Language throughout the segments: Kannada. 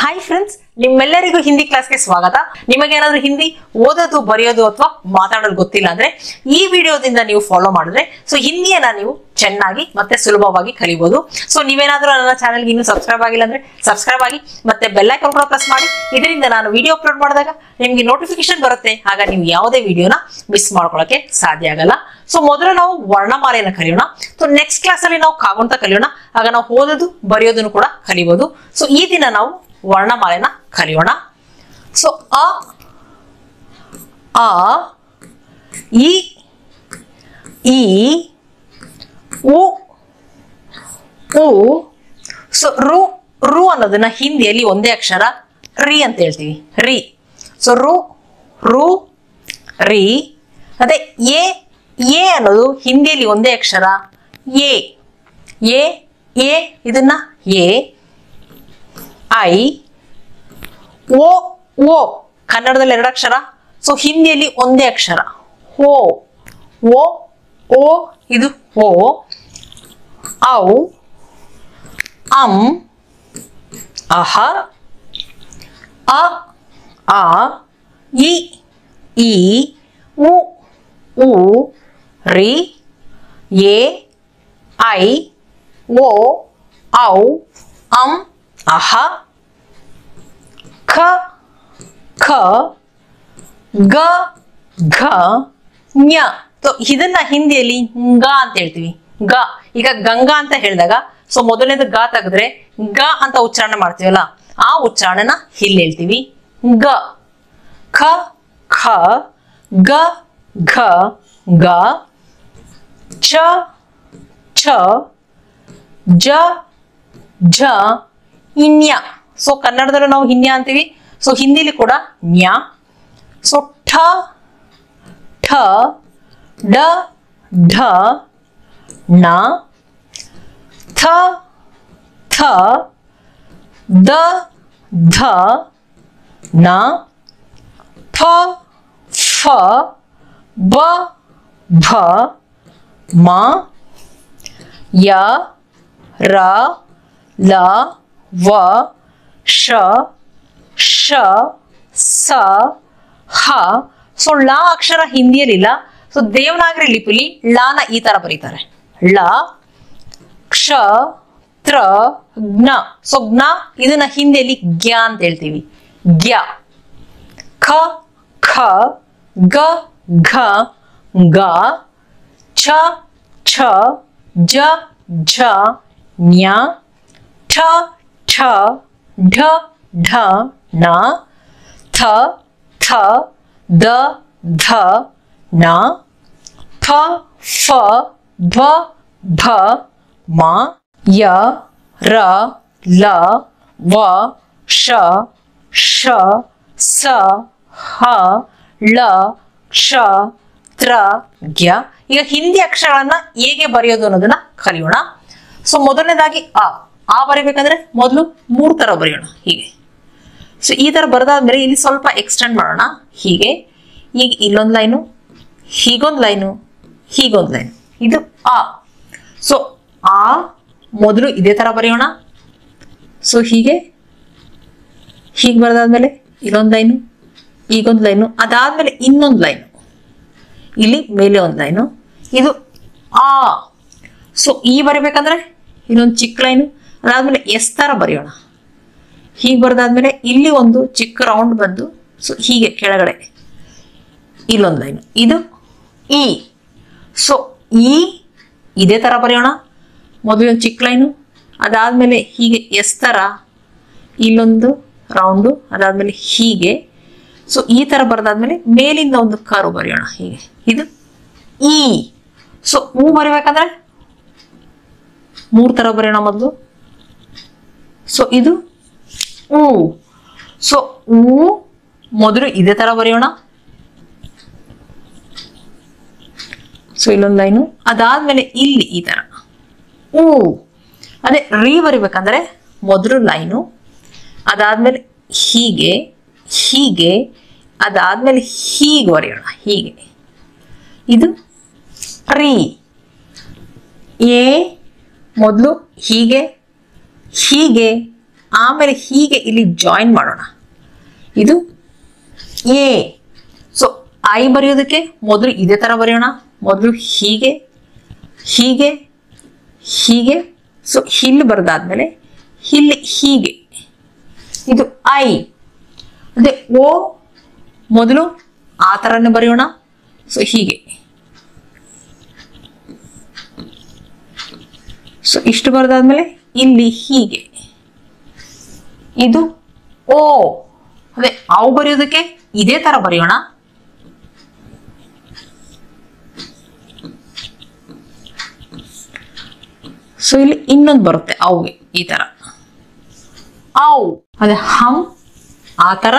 ಹಾಯ್ ಫ್ರೆಂಡ್ಸ್, ನಿಮ್ಮೆಲ್ಲರಿಗೂ ಹಿಂದಿ ಕ್ಲಾಸ್ಗೆ ಸ್ವಾಗತ. ನಿಮಗೇನಾದ್ರೂ ಹಿಂದಿ ಓದೋದು ಬರೆಯೋದು ಅಥವಾ ಮಾತಾಡೋದು ಗೊತ್ತಿಲ್ಲ ಅಂದ್ರೆ ಈ ವಿಡಿಯೋದಿಂದ ನೀವು ಫಾಲೋ ಮಾಡಿದ್ರೆ ಹಿಂದಿಯನ್ನ ನೀವು ಚೆನ್ನಾಗಿ ಮತ್ತೆ ಸುಲಭವಾಗಿ ಕಲಿಬಹುದು. ನೀವೇನಾದ್ರೂ ನನ್ನ ಚಾನೆಲ್ಗೆ ಇನ್ನೂ ಸಬ್ಸ್ಕ್ರೈಬ್ ಆಗಿಲ್ಲ ಅಂದ್ರೆ ಸಬ್ಸ್ಕ್ರೈಬ್ ಆಗಿ ಮತ್ತೆ ಬೆಲ್ ಐಕಾನ್ ಕೂಡ ಪ್ರೆಸ್ ಮಾಡಿ. ಇದರಿಂದ ನಾನು ವಿಡಿಯೋ ಅಪ್ಲೋಡ್ ಮಾಡಿದಾಗ ನಿಮ್ಗೆ ನೋಟಿಫಿಕೇಶನ್ ಬರುತ್ತೆ. ಆಗ ನೀವು ಯಾವುದೇ ವಿಡಿಯೋನ ಮಿಸ್ ಮಾಡ್ಕೊಳ್ಳೋಕೆ ಸಾಧ್ಯ ಆಗಲ್ಲ. ಮೊದಲು ನಾವು ವರ್ಣಮಾಲೆಯನ್ನು ಕಲಿಯೋಣ. ನೆಕ್ಸ್ಟ್ ಕ್ಲಾಸ್ ಅಲ್ಲಿ ನಾವು ಕಾಗುಣಿತ ಕಲಿಯೋಣ. ಆಗ ನಾವು ಓದೋದು ಬರೆಯೋದನ್ನು ಕೂಡ ಕಲಿಬಹುದು. ಈ ದಿನ ನಾವು ವರ್ಣಮಾಲೆನ ಕಲಿಯೋಣ. ಅ ಆ ಇ ಈ ಉ ಉ ರು ರು ಅನ್ನೋದನ್ನ ಹಿಂದಿಯಲ್ಲಿ ಒಂದೇ ಅಕ್ಷರ ರಿ ಅಂತ ಹೇಳ್ತೀವಿ. ರಿ. ರು ರು ರಿ. ಅದೇ ಎ ಎ ಅನ್ನೋದು ಹಿಂದಿಯಲ್ಲಿ ಒಂದೇ ಅಕ್ಷರ ಎ ಎ ಎ. ಇದನ್ನ ಎ. ಐ ಓ ಓ ಕನ್ನಡದಲ್ಲಿ ಎರಡು ಅಕ್ಷರ. ಹಿಂದಿಯಲ್ಲಿ ಒಂದೇ ಅಕ್ಷರ ಓ ಓ ಓ. ಇದು ಓ. ಔ ಅಂ ಅಹ ಅ ಆ ಇ ಈ ಉ ಉ ರಿ ಎ ಐ ಓ ಔ ಅಂ ಅಹ ಖ ಖ ಗ ಘ ಞ. ಇದನ್ನ ಹಿಂದಿಯಲ್ಲಿ ಗ ಅಂತ ಹೇಳ್ತೀವಿ. ಗ. ಈಗ ಗಂಗಾ ಅಂತ ಹೇಳಿದಾಗ ಮೊದಲನೇದು ಗ ತೆಗೆದ್ರೆ ಗ ಅಂತ ಉಚ್ಚಾರಣೆ ಮಾಡ್ತೀವಲ್ಲ, ಆ ಉಚ್ಚಾರಣೆನ ಇಲ್ಲಿ ಹೇಳ್ತೀವಿ ಗ. ಖ ಖ ಗ ಘ ಗ. ಛ ಛ ಜ ಝ ಞ. ಕನ್ನಡದಲ್ಲೂ ನಾವು ಹಿನ್ಯ ಅಂತೀವಿ. ಹಿಂದಿಲಿ ಕೂಡ ಞ. ಠ ಠ ಡ ಢ ಣ. ಥ ಥ ದ ಧ ನ. ಫ ಫ ಬ ಭ ಮ. ಯ ರ ಲ ವ ಶ ಶ ಸ ಹ. ಲ ಅಕ್ಷರ ಹಿಂದಿಯಲ್ಲಿಲ್ಲ. ದೇವನಾಗರಿ ಲಿಪಿಲಿ ಲಾನ ಈ ತರ ಬರೀತಾರೆ. ಳ ಕ್ಷ ತ್ರ ಜ್ಞ. ಜ್ಞ ಇದನ್ನ ಹಿಂದಿಯಲ್ಲಿ ಗ್ಯ ಅಂತ ಹೇಳ್ತೀವಿ. ಗ್ಯ. ಖ ಖ ಗ ಘ ಗ. ಛ ಛ ಜ ಝ ಞ. ಠ ಠ ಢ ಢ ಣ. ಥ ಥ ದ ಧ ನ. ಫ ಫ ಭ ಭ ಮ. ಯ ರ ಲ ವ ಶ ಶ ಸ ಹ ಳ ಕ್ಷ ತ್ರ ಜ್ಞ. ಈಗ ಹಿಂದಿ ಅಕ್ಷರಗಳನ್ನ ಹೇಗೆ ಬರೆಯೋದು ಅನ್ನೋದನ್ನ ಕಲಿಯೋಣ. ಮೊದಲನೇದಾಗಿ ಆ ಬರೀಬೇಕಂದ್ರೆ ಮೊದಲು 3 ತರ ಬರೆಯೋಣ. ಹೀಗೆ. ಈ ತರ ಬರೆದಾದ್ಮೇಲೆ ಇಲ್ಲಿ ಸ್ವಲ್ಪ ಎಕ್ಸ್ಟೆಂಡ್ ಮಾಡೋಣ. ಹೀಗೆ. ಈಗ ಇಲ್ಲೊಂದು ಲೈನು, ಹೀಗೊಂದು ಲೈನು, ಹೀಗೊಂದು ಲೈನು. ಇದು ಆ. ಆ ಮೊದಲು ಇದೇ ತರ ಬರೆಯೋಣ. ಹೀಗೆ ಹೀಗೆ ಬರೆದಾದ್ಮೇಲೆ ಇಲ್ಲೊಂದು ಲೈನು, ಈಗೊಂದು ಲೈನು, ಅದಾದ್ಮೇಲೆ ಇನ್ನೊಂದು ಲೈನು, ಇಲ್ಲಿ ಮೇಲೆ ಒಂದು ಲೈನು. ಇದು ಆ. ಈ ಬರಿಬೇಕಂದ್ರೆ ಇನ್ನೊಂದು ಚಿಕ್ಕ ಲೈನು, ಅದಾದ್ಮೇಲೆ ಎಸ್ ತರ ಬರೆಯೋಣ. ಹೀಗೆ ಬರೆದಾದ್ಮೇಲೆ ಇಲ್ಲಿ ಒಂದು ಚಿಕ್ಕ ರೌಂಡ್ ಬಂದು ಹೀಗೆ ಕೆಳಗಡೆ ಇಲ್ಲೊಂದು ಲೈನು. ಇದು ಇ. ಈ ಇದೇ ತರ ಬರೆಯೋಣ. ಮೊದಲು ಒಂದು ಚಿಕ್ಕ ಲೈನು, ಅದಾದ್ಮೇಲೆ ಹೀಗೆ ಎಸ್ ತರ ಇಲ್ಲೊಂದು ರೌಂಡು, ಅದಾದ್ಮೇಲೆ ಹೀಗೆ. ಈ ತರ ಬರೆದಾದ್ಮೇಲೆ ಮೇಲಿಂದ ಒಂದು ಕರು ಬರೆಯೋಣ. ಹೀಗೆ. ಇದು ಈ. ಹೂ ಬರಿಬೇಕಂದ್ರೆ 3 ತರ ಬರೆಯೋಣ ಮೊದಲು. ಇದು ಊ. ಊ ಮೊದಲು ಇದೇ ತರ ಬರೆಯೋಣ. ಇಲ್ಲೊಂದು ಲೈನು, ಅದಾದ್ಮೇಲೆ ಇಲ್ಲಿ ಈ ತರ ಊ. ಅದೇ ರೀ ಬರಿಬೇಕಂದ್ರೆ ಮೊದಲು ಲೈನು, ಅದಾದ್ಮೇಲೆ ಹೀಗೆ ಹೀಗೆ, ಅದಾದ್ಮೇಲೆ ಹೀಗೆ ಬರೆಯೋಣ. ಹೀಗೆ. ಇದು ರೀ. ಎ ಮೊದಲು ಹೀಗೆ ಹೀಗೆ ಆಮೇಲೆ ಹೀಗೆ ಇಲ್ಲಿ ಜಾಯಿನ್ ಮಾಡೋಣ. ಇದು ಎ. ಸೊ ಐ ಬರೆಯೋದಕ್ಕೆ ಮೊದಲು ಇದೇ ತರ ಬರೆಯೋಣ. ಮೊದಲು ಹೀಗೆ ಹೀಗೆ ಹೀಗೆ. ಸೊ ಇಲ್ಲಿ ಬರೆದಾದ್ಮೇಲೆ ಇಲ್ಲಿ ಹೀಗೆ, ಇದು ಐ. ಅದೇ ಓ ಮೊದಲು ಆ ತರನೇ ಬರೆಯೋಣ. ಸೊ ಹೀಗೆ. ಸೊ ಇಷ್ಟು ಬರೆದಾದ್ಮೇಲೆ ಇಲ್ಲಿ ಹೀಗೆ, ಇದು ಓ. ಅದೇ ಅವು ಬರೆಯೋದಕ್ಕೆ ಇದೇ ತರ ಬರೆಯೋಣ. ಸೊ ಇಲ್ಲಿ ಇನ್ನೊಂದು ಬರುತ್ತೆ ಅವ್ಗೆ ಈ ತರ ಔ. ಅದೇ ಹಂ ಆ ತರ.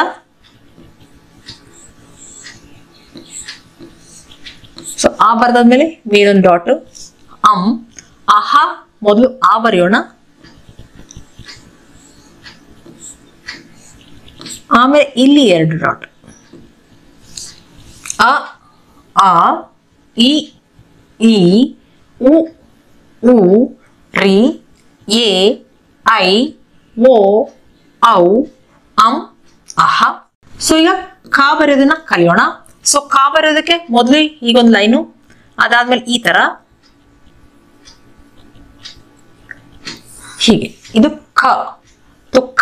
ಸೊ ಆ ಬರ್ದಾದ್ಮೇಲೆ ಮೇಲೊಂದು ಡಾಟ್ ಅಹ ಮೊದಲು ಆ ಬರೆಯೋಣ. ಆಮೇಲೆ ಇಲ್ಲಿ 2 ಡಾಟ್ ಆ ಇ ಈ ಉ ಉ ರಿ ಎ ಐ ಓ ಔ ಅಹ. ಸೊ ಈಗ ಕಾ ಬರೆಯೋದನ್ನ ಕಲಿಯೋಣ. ಸೊ ಕಾ ಬರೆಯೋದಕ್ಕೆ ಮೊದಲು ಈಗೊಂದು ಲೈನು, ಅದಾದ್ಮೇಲೆ ಈ ತರ ಹೀಗೆ, ಇದು ಖ.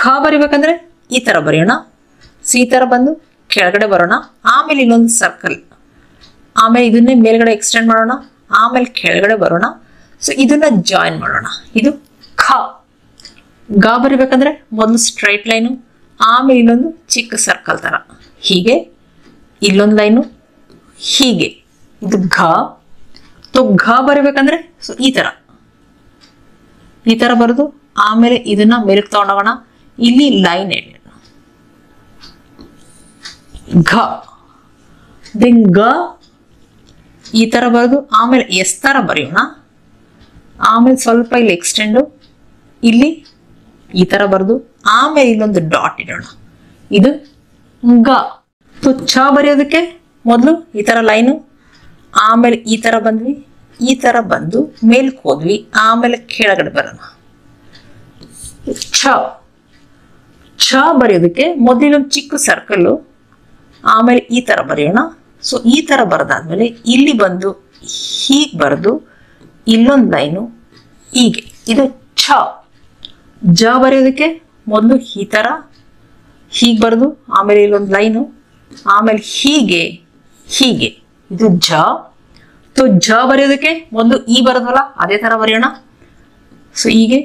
ಖ ಬರಿಬೇಕಂದ್ರೆ ಈ ತರ ಬರೆಯೋಣ. ಸೊ ಈ ತರ ಬಂದು ಕೆಳಗಡೆ ಬರೋಣ. ಆಮೇಲೆ ಇನ್ನೊಂದು ಸರ್ಕಲ್, ಆಮೇಲೆ ಇದನ್ನೇ ಮೇಲ್ಗಡೆ ಎಕ್ಸ್ಟೆಂಡ್ ಮಾಡೋಣ. ಆಮೇಲೆ ಕೆಳಗಡೆ ಬರೋಣ. ಸೊ ಇದನ್ನ ಜಾಯಿನ್ ಮಾಡೋಣ. ಇದು ಖ. ಗ ಬರಿಬೇಕಂದ್ರೆ ಮೊದಲು ಸ್ಟ್ರೈಟ್ ಲೈನು, ಆಮೇಲೆ ಇಲ್ಲೊಂದು ಚಿಕ್ಕ ಸರ್ಕಲ್ ತರ ಹೀಗೆ, ಇಲ್ಲೊಂದು ಲೈನು ಹೀಗೆ, ಇದು ಘ. ಘ ಬರಿಬೇಕಂದ್ರೆ ಸೊ ಈ ತರ ಬರೆದು ಆಮೇಲೆ ಇದನ್ನ ಮೇಲಕ್ಕೆ ತಗೊಂಡೋಗೋಣ. ಇಲ್ಲಿ ಲೈನ್ ಎಳೆ ಘ. ದೆನ್ ಗ ಈ ತರ ಬರೆದು ಆಮೇಲೆ ಎಸ್ ತರ ಬರೆಯೋಣ. ಆಮೇಲೆ ಸ್ವಲ್ಪ ಇಲ್ಲಿ ಎಕ್ಸ್ಟೆಂಡು, ಇಲ್ಲಿ ಈ ತರ ಬರೆದು ಆಮೇಲೆ ಇಲ್ಲೊಂದು ಡಾಟ್ ಇಡೋಣ. ಇದು ಗ. ಛ ಬರೆಯೋದಕ್ಕೆ ಮೊದಲು ಈ ತರ ಲೈನು, ಆಮೇಲೆ ಈ ತರ ಬಂದ್ವಿ, ಈ ತರ ಬಂದು ಮೇಲ್ಕ್ ಹೋದ್ವಿ, ಆಮೇಲೆ ಕೆಳಗಡೆ ಬರೋಣ. ಛ. ಛ ಬರೆಯೋದಕ್ಕೆ ಮೊದಲು ಇಲ್ಲೊಂದು ಚಿಕ್ಕ ಸರ್ಕಲ್ಲು, ಆಮೇಲೆ ಈ ತರ ಬರೆಯೋಣ. ಸೊ ಈ ತರ ಬರೆದಾದ್ಮೇಲೆ ಇಲ್ಲಿ ಬಂದು ಹೀಗೆ ಬರೆದು ಇಲ್ಲೊಂದು ಲೈನು ಹೀಗೆ, ಇದು ಛ. ಜ ಬರೆಯೋದಕ್ಕೆ ಮೊದಲು ಈ ತರ ಹೀಗೆ ಬರೆದು ಆಮೇಲೆ ಇಲ್ಲೊಂದು ಲೈನು, ಆಮೇಲೆ ಹೀಗೆ ಹೀಗೆ, ಇದು ಜ. ಜ ಬರೆಯೋದಕ್ಕೆ ಮೊದಲು ಈ ಬರೋದಲ್ಲ ಅದೇ ತರ ಬರೆಯೋಣ. ಸೊ ಹೀಗೆ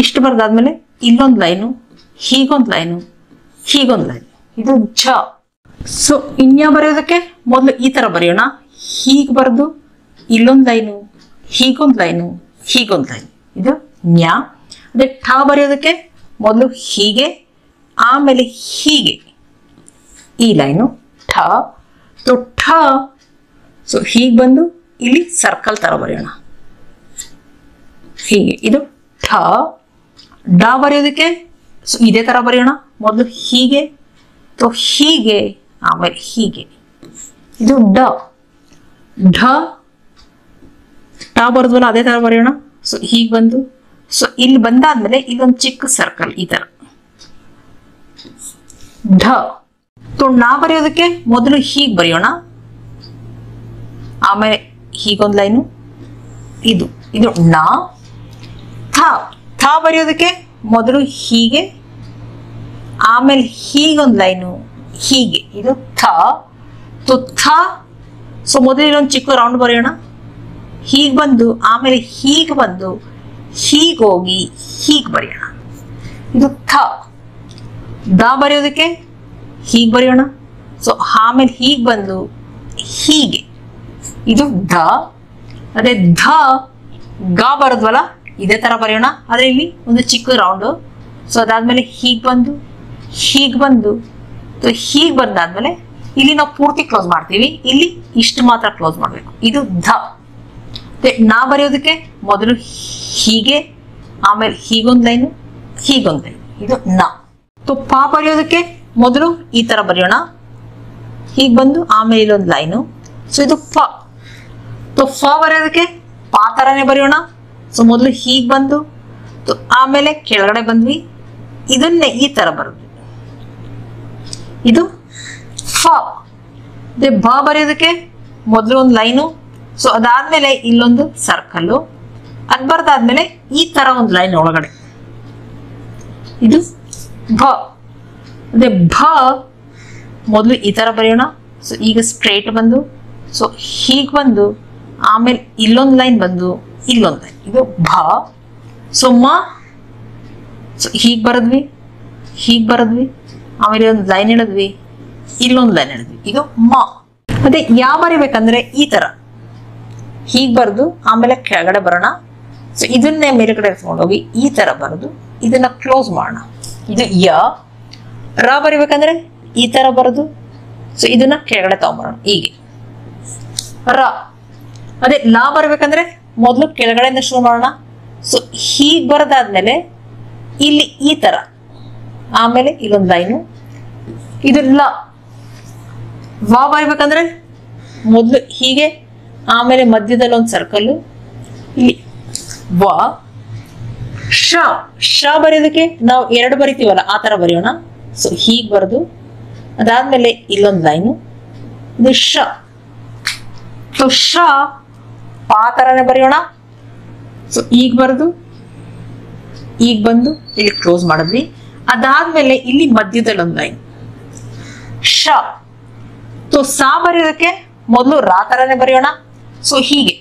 ಇಷ್ಟು ಬರೆದಾದ್ಮೇಲೆ ಇಲ್ಲೊಂದು ಲೈನು, ಹೀಗೊಂದು ಲೈನು, ಹೀಗೊಂದು ಲೈನು, ಇದು ಜ. ಸೊ ಇನ್ಯ ಬರೆಯೋದಕ್ಕೆ ಮೊದಲು ಈ ತರ ಬರೆಯೋಣ. ಹೀಗೆ ಬರೆದು ಇಲ್ಲೊಂದು ಲೈನು, ಹೀಗೊಂದು ಲೈನು, ಹೀಗೊಂದು ಲೈನು, ಇದು ನ್ಯ. ಅದೇ ಠ ಬರೆಯೋದಕ್ಕೆ ಮೊದಲು ಹೀಗೆ, ಆಮೇಲೆ ಹೀಗೆ ಈ ಲೈನು ಠ. ಠ. ಸೊ ಹೀಗೆ ಬಂದು ಇಲ್ಲಿ ಸರ್ಕಲ್ ತರ ಬರೆಯೋಣ ಹೀಗೆ, ಇದು ಠ. ಡ ಬರೆಯೋದಕ್ಕೆ ಸೊ ಇದೇ ತರ ಬರೆಯೋಣ. ಮೊದಲು ಹೀಗೆ, ಹೀಗೆ, ಆಮೇಲೆ ಹೀಗೆ, ಇದು ಡ. ಢ. ಟ ಬರೆದ್ವಲ್ಲ ಅದೇ ತರ ಬರೆಯೋಣ. ಸೊ ಹೀಗೆ ಬಂದು ಸೊ ಇಲ್ಲಿ ಬಂದಾದ್ಮೇಲೆ ಇಲ್ಲೊಂದು ಚಿಕ್ಕ ಸರ್ಕಲ್ ಈ ತರ ಢ. ಣ ಬರೆಯೋದಕ್ಕೆ ಮೊದಲು ಹೀಗೆ ಬರೆಯೋಣ, ಆಮೇಲೆ ಹೀಗೊಂದು ಲೈನು, ಇದು ಣ. ಥ ಬರೆಯೋದಕ್ಕೆ ಮೊದಲು ಹೀಗೆ, ಆಮೇಲೆ ಹೀಗೊಂದು ಲೈನು ಹೀಗೆ, ಇದು ಥ. ಥ. ಸೊ ಮೊದಲು ಇಲ್ಲೊಂದು ಚಿಕ್ಕ ರೌಂಡ್ ಬರೆಯೋಣ. ಹೀಗೆ ಬಂದು ಆಮೇಲೆ ಹೀಗೆ ಬಂದು ಹೀಗೋಗಿ ಹೀಗೆ ಬರೆಯೋಣ, ಇದು ಥ. ದ ಬರೆಯೋದಕ್ಕೆ ಹೀಗೆ ಬರೆಯೋಣ. ಸೊ ಆಮೇಲೆ ಹೀಗೆ ಬಂದು ಹೀಗೆ, ಇದು ಧ. ಅದೇ ಧ. ಗ ಬರೋದ್ವಲ್ಲ ಇದೇ ತರ ಬರೆಯೋಣ. ಆದ್ರೆ ಇಲ್ಲಿ ಒಂದು ಚಿಕ್ಕ ರೌಂಡು. ಸೊ ಅದಾದ್ಮೇಲೆ ಹೀಗೆ ಬಂದು ಹೀಗೆ ಬಂದು ಹೀಗೆ ಬಂದಾದ್ಮೇಲೆ ಇಲ್ಲಿ ನಾವು ಪೂರ್ತಿ ಕ್ಲೋಸ್ ಮಾಡ್ತೀವಿ. ಇಲ್ಲಿ ಇಷ್ಟು ಮಾತ್ರ ಕ್ಲೋಸ್ ಮಾಡಬೇಕು, ಇದು ಧ. ನಾ ಬರೆಯೋದಕ್ಕೆ ಮೊದಲು ಹೀಗೆ, ಆಮೇಲೆ ಹೀಗೊಂದು ಲೈನು, ಹೀಗೊಂದು ಲೈನು, ಇದು ನ. ಪ ಬರೆಯೋದಕ್ಕೆ ಮೊದಲು ಈ ತರ ಬರೆಯೋಣ. ಹೀಗೆ ಬಂದು ಆಮೇಲೆ ಇಲ್ಲೊಂದು ಲೈನು. ಸೊ ಇದು ಪ. ಫ ಬರೆಯೋದಕ್ಕೆ ಪಾ ತರನೇ ಬರೆಯೋಣ. ಸೊ ಮೊದಲು ಹೀಗೆ ಬಂದು ಆಮೇಲೆ ಕೆಳಗಡೆ ಬಂದ್ವಿ, ಇದನ್ನೇ ಈ ತರ ಬರೆದ್ವಿ. ಇದು ಫ. ಬ ಬರೆಯೋದಕ್ಕೆ ಮೊದಲು ಒಂದು ಲೈನು, ಸೊ ಅದಾದ್ಮೇಲೆ ಇಲ್ಲೊಂದು ಸರ್ಕಲ್ಲು, ಅದ್ ಬರ್ದಾದ್ಮೇಲೆ ಈ ತರ ಒಂದು ಲೈನ್ ಒಳಗಡೆ, ಇದು ಭ. ಅದೇ ಭ ಮೊದಲು ಈ ತರ ಬರೆಯೋಣ. ಸೊ ಈಗ ಸ್ಟ್ರೇಟ್ ಬಂದು, ಸೊ ಹೀಗೆ ಬಂದು, ಆಮೇಲೆ ಇಲ್ಲೊಂದು ಲೈನ್ ಬಂದು, ಇಲ್ಲೊಂದು ಲೈನ್, ಇದು ಭ. ಸೊ ಮ, ಸೊ ಹೀಗೆ ಬರದ್ವಿ, ಹೀಗೆ ಬರದ್ವಿ, ಆಮೇಲೆ ಒಂದು ಲೈನ್ ಹೇಳಿದ್ವಿ, ಇಲ್ಲೊಂದು ಲೈನ್ ಹೇಳಿದ್ವಿ, ಇದು ಮ. ಅದೇ ಯಾವ ಬರಿಬೇಕಂದ್ರೆ ಈ ತರ ಹೀಗೆ ಬರೆದು ಆಮೇಲೆ ಕೆಳಗಡೆ ಬರೋಣ. ಸೊ ಇದನ್ನೇ ಮೇಲ್ಗಡೆ ತಗೊಂಡೋಗಿ ಈ ತರ ಬರೆದು ಇದನ್ನ ಕ್ಲೋಸ್ ಮಾಡೋಣ. ಇದು ಯ. ರ ಬರಿಬೇಕಂದ್ರೆ ಈ ತರ ಬರೆದು, ಸೊ ಇದನ್ನ ಕೆಳಗಡೆ ತಗೊಂಡ್ಬರೋಣ ಹೀಗೆ ರ. ಅದೇ ಲಾ ಬರ್ಬೇಕಂದ್ರೆ ಮೊದಲು ಕೆಳಗಡೆಯಿಂದ ಶುರು ಮಾಡೋಣ. ಸೊ ಹೀಗೆ ಬರದಾದ್ಮೇಲೆ ಇಲ್ಲಿ ಈ ತರ, ಆಮೇಲೆ ಇಲ್ಲೊಂದು ಲೈನು, ಇದು ಲ. ವ ಬರಿಬೇಕಂದ್ರೆ ಮೊದಲು ಹೀಗೆ, ಆಮೇಲೆ ಮಧ್ಯದಲ್ಲಿ ಒಂದು ಸರ್ಕಲ್ಲು, ಇಲ್ಲಿ ವ. ಶ. ಶ ಬರೆಯೋದಕ್ಕೆ ನಾವು ಎರಡು ಬರಿತೀವಲ್ಲ ಆ ತರ ಬರೆಯೋಣ. ಸೊ ಹೀಗೆ ಬರೆದು ಅದಾದ್ಮೇಲೆ ಇಲ್ಲೊಂದು ಲೈನು, ಇದು ಶ. ಸೊ ಶ ಪಾ ತರನೇ ಬರೆಯೋಣ. ಸೊ ಈಗ ಬರೆದು ಈಗ ಬಂದು ಇಲ್ಲಿ ಕ್ಲೋಸ್ ಮಾಡಿದ್ವಿ. ಅದಾದ್ಮೇಲೆ ಇಲ್ಲಿ ಮಧ್ಯದಲ್ಲಿ ಒಂದು ಲೈನ್ ಶ. ಸೊ ಸಾ ಬರೆಯೋದಕ್ಕೆ ಮೊದಲು ರಾ ತರನೇ ಬರೆಯೋಣ. ಸೊ ಹೀಗೆ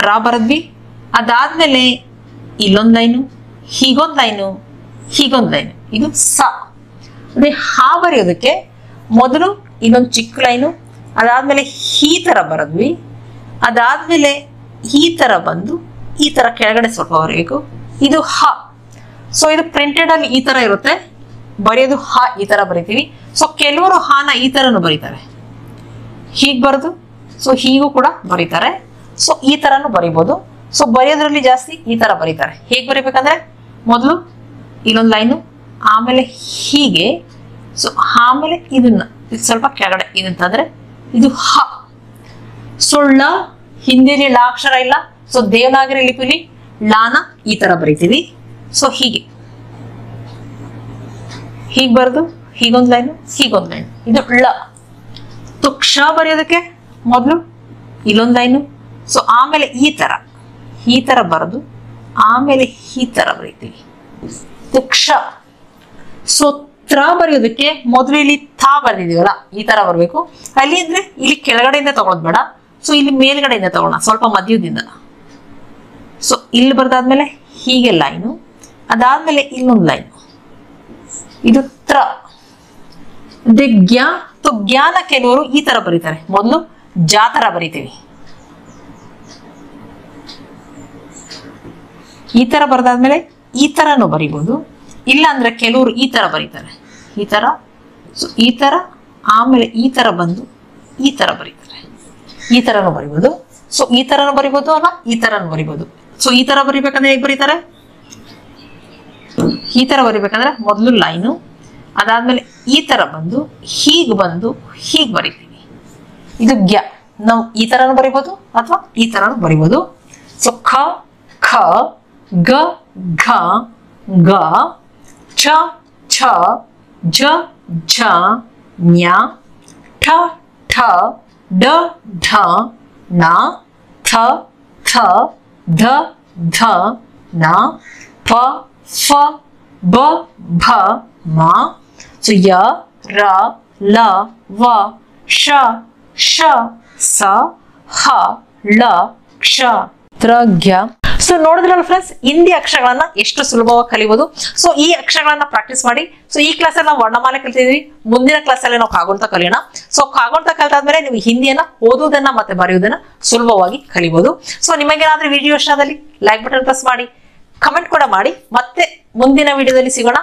ರಾ ಬರದ್ವಿ. ಅದಾದ್ಮೇಲೆ ಇಲ್ಲೊಂದು ಲೈನು, ಹೀಗೊಂದು ಲೈನು, ಹೀಗೊಂದು ಲೈನು, ಇದು ಸ. ಅದೇ ಹಾ ಬರೆಯೋದಕ್ಕೆ ಮೊದಲು ಇನ್ನೊಂದು ಚಿಕ್ಕ ಲೈನು, ಅದಾದ್ಮೇಲೆ ಈ ತರ ಬರದ್ವಿ. ಅದಾದ್ಮೇಲೆ ಈ ತರ ಬಂದು ಈ ತರ ಕೆಳಗಡೆ ಸ್ವಲ್ಪ ಬರಬೇಕು, ಇದು ಹ. ಸೊ ಇದು ಪ್ರಿಂಟೆಡ್ ಅಲ್ಲಿ ಈ ತರ ಇರುತ್ತೆ, ಬರೆಯೋದು ಹ ಈ ತರ ಬರಿತೀವಿ. ಸೊ ಕೆಲವರು ಹಾನ ಈ ತರನು ಬರೀತಾರೆ, ಹೀಗೆ ಬರೆದು, ಸೊ ಹೀಗೂ ಕೂಡ ಬರೀತಾರೆ. ಸೊ ಈ ತರನು ಬರಿಬೋದು. ಸೊ ಬರೆಯೋದ್ರಲ್ಲಿ ಜಾಸ್ತಿ ಈ ತರ ಬರೀತಾರೆ. ಹೇಗೆ ಬರಿಬೇಕಂದ್ರೆ ಮೊದಲು ಇಲ್ಲೊಂದು ಲೈನು, ಆಮೇಲೆ ಹೀಗೆ, ಸೊ ಆಮೇಲೆ ಇದನ್ನ ಸ್ವಲ್ಪ ಕೆಳಗಡೆ ಇದಂತಂದ್ರೆ ಇದು ಹ. ಸೊ ಳ ಹಿಂದಿಲಿ ಳ ಅಕ್ಷರ ಇಲ್ಲ. ಸೊ ದೇವನಾಗರಿ ಲಿಪಿಲಿ ಲಾನ ಈ ತರ ಬರಿತೀವಿ. ಸೊ ಹೀಗೆ ಹೀಗೆ ಬರೆದು ಹೀಗೊಂದು ಲೈನು, ಹೀಗೊಂದು ಲೈನು, ಇದು ಳ. ಸೊ ಕ್ಷ ಬರೆಯೋದಕ್ಕೆ ಮೊದಲು ಇಲ್ಲೊಂದು ಲೈನು, ಸೊ ಆಮೇಲೆ ಈ ತರ ಬರೆದು ಆಮೇಲೆ ಈ ತರ ಬರೀತೀವಿ, ಇದು ಕ್ಷ. ಸೊ ತ್ರ ಬರೆಯೋದಕ್ಕೆ ಮೊದಲು ಇಲ್ಲಿ ಥಾ ಬರೆದಿದೀವಲ್ಲ ಈ ತರ ಬರಬೇಕು. ಅಲ್ಲಿ ಅಂದ್ರೆ ಇಲ್ಲಿ ಕೆಳಗಡೆಯಿಂದ ತಗೊಳೋದು ಬೇಡ. ಸೊ ಇಲ್ಲಿ ಮೇಲ್ಗಡೆಯಿಂದ ತಗೊಳ್ಳೋಣ, ಸ್ವಲ್ಪ ಮಧ್ಯದಿಂದ. ಸೊ ಇಲ್ಲಿ ಬರ್ದಾದ್ಮೇಲೆ ಹೀಗೆ ಲೈನು, ಅದಾದ್ಮೇಲೆ ಇನ್ನೊಂದು ಲೈನು, ಇದು ತ್ರ. ಜ್ಞಾನ ಕೆಲವರು ಈ ತರ ಬರೀತಾರೆ, ಮೊದಲು ಜಾ ತರ ಬರೀತೀವಿ. ಈ ತರ ಬರ್ದಾದ್ಮೇಲೆ ಈ ತರನು ಬರಿಬಹುದು. ಇಲ್ಲ ಅಂದ್ರೆ ಕೆಲವರು ಈ ತರ ಬರೀತಾರೆ, ಈ ತರ. ಸೊ ಈ ತರ, ಆಮೇಲೆ ಈ ತರ ಬಂದು ಈ ತರ ಬರೀತಾರೆ, ಈ ತರನು ಬರಿಬಹುದು. ಸೊ ಈ ತರನು ಬರಿಬಹುದು, ಅಲ್ಲ ಈ ತರನು ಬರಿಬಹುದು. ಸೊ ಈ ತರ ಬರಿಬೇಕಂದ್ರೆ ಹೇಗೆ ಬರೀತಾರೆ, ಈ ತರ ಬರಿಬೇಕಂದ್ರೆ ಮೊದಲು ಲೈನು, ಅದಾದ್ಮೇಲೆ ಈ ತರ ಬಂದು ಹೀಗೆ ಬರಿತೀವಿ, ಇದು ಗ್ಯ. ನಾವು ಈ ತರನು ಬರಿಬಹುದು ಅಥವಾ ಈ ತರನು ಬರಿಬಹುದು. ಸೊ ಖ ಖ, ಗ ಘ, ಗ, ಛ ಛ, ಝ ಝ, ಞ, ಠ ಠ, ಡ ಢ, ಣ, ಥ ಥ, ಧ ಧ, ನ, ಪ ಫ, ಬ ಭ, ಮ. ಸೊ ಯ ರ ಲ ವ ಶ ಶ ಸ ಹ ಳ ಕ್ಷ ತ್ರ ಘ. ಸೊ ನೋಡಿದ್ರಲ್ಲ ಫ್ರೆಂಡ್ಸ್, ಹಿಂದಿ ಅಕ್ಷರಗಳನ್ನ ಎಷ್ಟು ಸುಲಭವಾಗಿ ಕಲಿಬಹುದು. ಸೊ ಈ ಅಕ್ಷರಗಳನ್ನ ಪ್ರಾಕ್ಟೀಸ್ ಮಾಡಿ. ಸೊ ಈ ಕ್ಲಾಸ್ ಅಲ್ಲಿ ನಾವು ವರ್ಣಮಾಲೆ ಕಲಿತಿದ್ವಿ. ಮುಂದಿನ ಕ್ಲಾಸ್ ಅಲ್ಲಿ ನಾವು ಕಾಗುಣಿತ ಕಲಿಯೋಣ. ಸೊ ಕಾಗುಣಿತ ಕಲಿತಾದ್ಮೇಲೆ ನೀವು ಹಿಂದಿಯನ್ನ ಓದುವುದನ್ನ ಮತ್ತೆ ಬರೆಯುವುದನ್ನ ಸುಲಭವಾಗಿ ಕಲಿಬಹುದು. ಸೊ ನಿಮಗೇನಾದ್ರೂ ವಿಡಿಯೋ ಇಷ್ಟ ಆದಲ್ಲಿ ಲೈಕ್ ಬಟನ್ ಪ್ರೆಸ್ ಮಾಡಿ, ಕಮೆಂಟ್ ಕೂಡ ಮಾಡಿ. ಮತ್ತೆ ಮುಂದಿನ ವಿಡಿಯೋದಲ್ಲಿ ಸಿಗೋಣ.